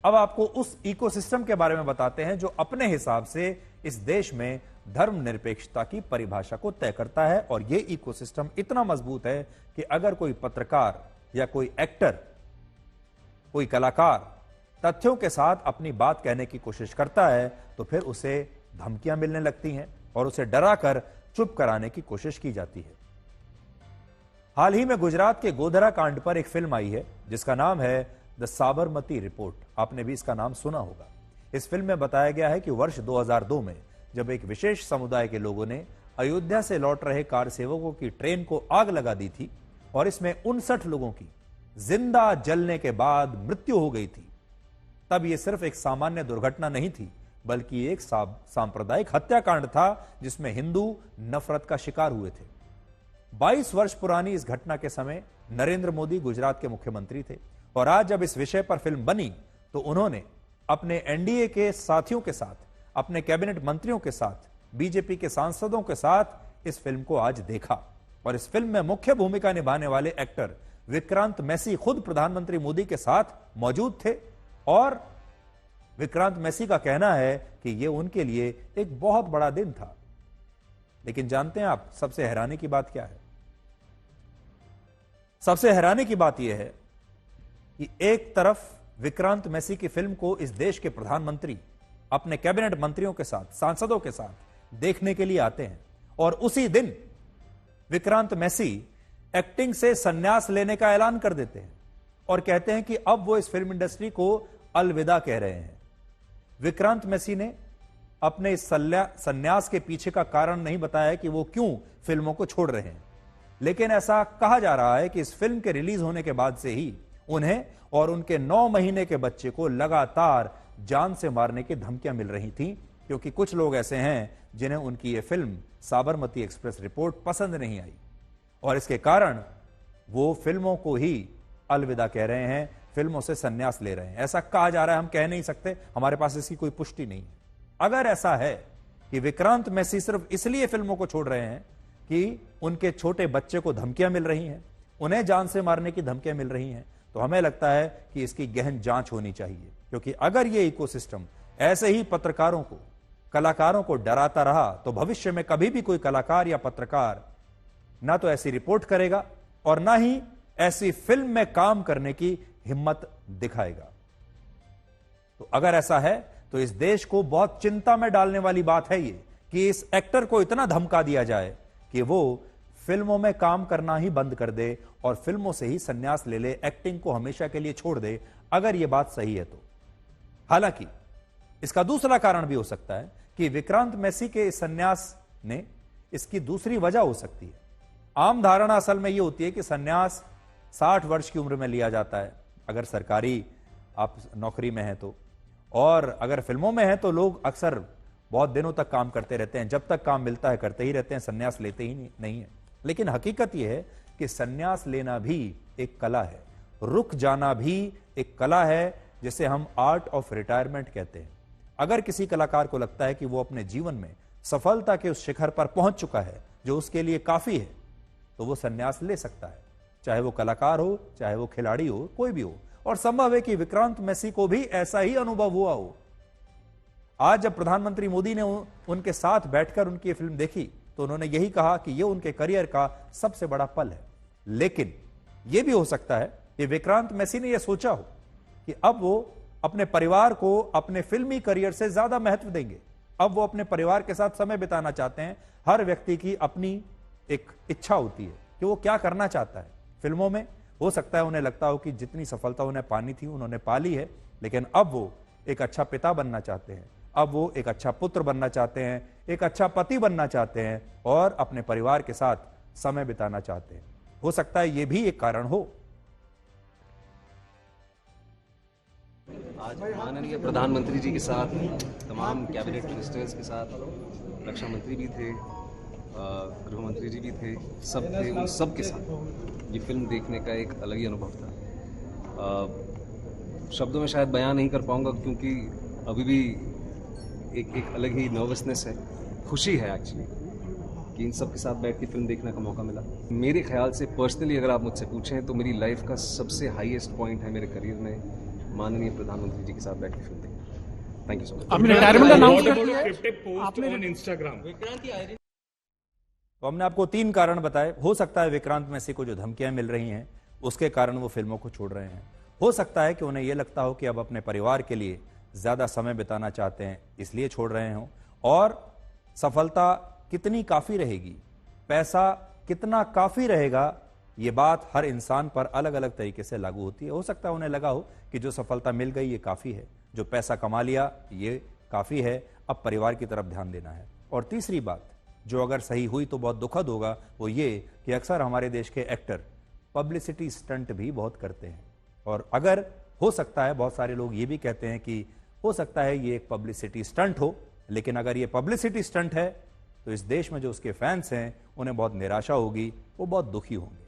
अब आपको उस इकोसिस्टम के बारे में बताते हैं जो अपने हिसाब से इस देश में धर्मनिरपेक्षता की परिभाषा को तय करता है। और यह इकोसिस्टम इतना मजबूत है कि अगर कोई पत्रकार या कोई एक्टर, कोई कलाकार तथ्यों के साथ अपनी बात कहने की कोशिश करता है तो फिर उसे धमकियां मिलने लगती हैं और उसे डराकर चुप कराने की कोशिश की जाती है। हाल ही में गुजरात के गोधरा कांड पर एक फिल्म आई है जिसका नाम है द साबरमती रिपोर्ट। आपने भी इसका नाम सुना होगा। इस फिल्म में बताया गया है कि वर्ष 2002 में जब एक विशेष समुदाय के लोगों ने अयोध्या से लौट रहे कार सेवकों की ट्रेन को आग लगा दी थी और इसमें 59 लोगों की जिंदा जलने के बाद मृत्यु हो गई थी, तब यह सिर्फ एक सामान्य दुर्घटना नहीं थी बल्कि एक सांप्रदायिक हत्याकांड था जिसमें हिंदू नफरत का शिकार हुए थे। 22 वर्ष पुरानी इस घटना के समय नरेंद्र मोदी गुजरात के मुख्यमंत्री थे और आज जब इस विषय पर फिल्म बनी तो उन्होंने अपने एनडीए के साथियों के साथ, अपने कैबिनेट मंत्रियों के साथ, बीजेपी के सांसदों के साथ इस फिल्म को आज देखा। और इस फिल्म में मुख्य भूमिका निभाने वाले एक्टर विक्रांत मैसी खुद प्रधानमंत्री मोदी के साथ मौजूद थे और विक्रांत मैसी का कहना है कि यह उनके लिए एक बहुत बड़ा दिन था। लेकिन जानते हैं आप सबसे हैरानी की बात क्या है? सबसे हैरानी की बात यह है कि एक तरफ विक्रांत मैसी की फिल्म को इस देश के प्रधानमंत्री अपने कैबिनेट मंत्रियों के साथ, सांसदों के साथ देखने के लिए आते हैं और उसी दिन विक्रांत मैसी एक्टिंग से संन्यास लेने का ऐलान कर देते हैं और कहते हैं कि अब वो इस फिल्म इंडस्ट्री को अलविदा कह रहे हैं। विक्रांत मैसी ने अपने इस संन्यास के पीछे का कारण नहीं बताया कि वो क्यों फिल्मों को छोड़ रहे हैं, लेकिन ऐसा कहा जा रहा है कि इस फिल्म के रिलीज होने के बाद से ही उन्हें और उनके 9 महीने के बच्चे को लगातार जान से मारने की धमकियां मिल रही थीं, क्योंकि कुछ लोग ऐसे हैं जिन्हें उनकी यह फिल्म साबरमती एक्सप्रेस रिपोर्ट पसंद नहीं आई और इसके कारण वो फिल्मों को ही अलविदा कह रहे हैं, फिल्मों से संन्यास ले रहे हैं। ऐसा कहा जा रहा है, हम कह नहीं सकते, हमारे पास इसकी कोई पुष्टि नहीं है। अगर ऐसा है कि विक्रांत मैसी सिर्फ इसलिए फिल्मों को छोड़ रहे हैं कि उनके छोटे बच्चे को धमकियां मिल रही हैं, उन्हें जान से मारने की धमकियां मिल रही हैं, तो हमें लगता है कि इसकी गहन जांच होनी चाहिए। क्योंकि अगर यह इकोसिस्टम ऐसे ही पत्रकारों को, कलाकारों को डराता रहा तो भविष्य में कभी भी कोई कलाकार या पत्रकार ना तो ऐसी रिपोर्ट करेगा और ना ही ऐसी फिल्म में काम करने की हिम्मत दिखाएगा। तो अगर ऐसा है तो इस देश को बहुत चिंता में डालने वाली बात है ये कि इस एक्टर को इतना धमका दिया जाए कि वो फिल्मों में काम करना ही बंद कर दे और फिल्मों से ही संन्यास ले ले, एक्टिंग को हमेशा के लिए छोड़ दे, अगर यह बात सही है तो। हालांकि इसका दूसरा कारण भी हो सकता है कि विक्रांत मैसी के इस संन्यास ने इसकी दूसरी वजह हो सकती है। आम धारणा असल में यह होती है कि संन्यास 60 वर्ष की उम्र में लिया जाता है, अगर सरकारी आप नौकरी में हैं तो, और अगर फिल्मों में है तो लोग अक्सर बहुत दिनों तक काम करते रहते हैं, जब तक काम मिलता है करते ही रहते हैं, संन्यास लेते ही नहीं है। लेकिन हकीकत यह है कि संन्यास लेना भी एक कला है, रुक जाना भी एक कला है, जिसे हम आर्ट ऑफ रिटायरमेंट कहते हैं। अगर किसी कलाकार को लगता है कि वो अपने जीवन में सफलता के उस शिखर पर पहुंच चुका है जो उसके लिए काफी है, तो वो संन्यास ले सकता है, चाहे वो कलाकार हो, चाहे वो खिलाड़ी हो, कोई भी हो। और संभव है कि विक्रांत मैसी को भी ऐसा ही अनुभव हुआ हो। आज जब प्रधानमंत्री मोदी ने उनके साथ बैठकर उनकी फिल्म देखी तो उन्होंने यही कहा कि यह उनके करियर का सबसे बड़ा पल है। लेकिन यह भी हो सकता है कि विक्रांत मैसी ने यह सोचा हो कि अब वो अपने परिवार को अपने फिल्मी करियर से ज्यादा महत्व देंगे, अब वो अपने परिवार के साथ समय बिताना चाहते हैं। हर व्यक्ति की अपनी एक इच्छा होती है कि वो क्या करना चाहता है। फिल्मों में हो सकता है उन्हें लगता हो कि जितनी सफलता उन्हें पानी थी उन्होंने पा ली है, लेकिन अब वो एक अच्छा पिता बनना चाहते हैं, अब वो एक अच्छा पुत्र बनना चाहते हैं, एक अच्छा पति बनना चाहते हैं और अपने परिवार के साथ समय बिताना चाहते हैं। हो सकता है ये भी एक कारण हो। आज माननीय प्रधानमंत्री जी के साथ, तमाम कैबिनेट मिनिस्टर्स के साथ, रक्षा मंत्री भी थे, गृह मंत्री जी भी थे, सब थे, उन सब के साथ ये फिल्म देखने का एक अलग ही अनुभव था। शब्दों में शायद बयान नहीं कर पाऊंगा क्योंकि अभी भी एक अलग ही नर्वसनेस है, खुशी है एक्चुअली कि इन सब के साथ बैठ के फिल्म देखने का मौका मिला। मेरे ख्याल से पर्सनली अगर आप मुझसे पूछें तो मेरी लाइफ का सबसे हाईएस्ट पॉइंट है मेरे करियर में माननीय प्रधानमंत्री जी के साथ बैठ के फिल्म देखें। Thank you so much. आपने रिटायरमेंट अनाउंस कर What दिया about है? a cryptic post on Instagram? तो हमने आपको 3 कारण बताए। हो सकता है विक्रांत मैसी को जो धमकियां मिल रही हैं उसके कारण वो फिल्मों को छोड़ रहे हैं। हो सकता है कि उन्हें यह लगता हो कि अब अपने परिवार के लिए ज्यादा समय बिताना चाहते हैं, इसलिए छोड़ रहे हों। और सफलता कितनी काफी रहेगी, पैसा कितना काफी रहेगा, ये बात हर इंसान पर अलग अलग तरीके से लागू होती है। हो सकता है उन्हें लगा हो कि जो सफलता मिल गई ये काफी है, जो पैसा कमा लिया ये काफी है, अब परिवार की तरफ ध्यान देना है। और तीसरी बात जो अगर सही हुई तो बहुत दुखद होगा, वो ये कि अक्सर हमारे देश के एक्टर पब्लिसिटी स्टंट भी बहुत करते हैं। और अगर हो सकता है, बहुत सारे लोग ये भी कहते हैं कि हो सकता है ये एक पब्लिसिटी स्टंट हो, लेकिन अगर ये पब्लिसिटी स्टंट है तो इस देश में जो उसके फैंस हैं उन्हें बहुत निराशा होगी, वो बहुत दुखी होंगे।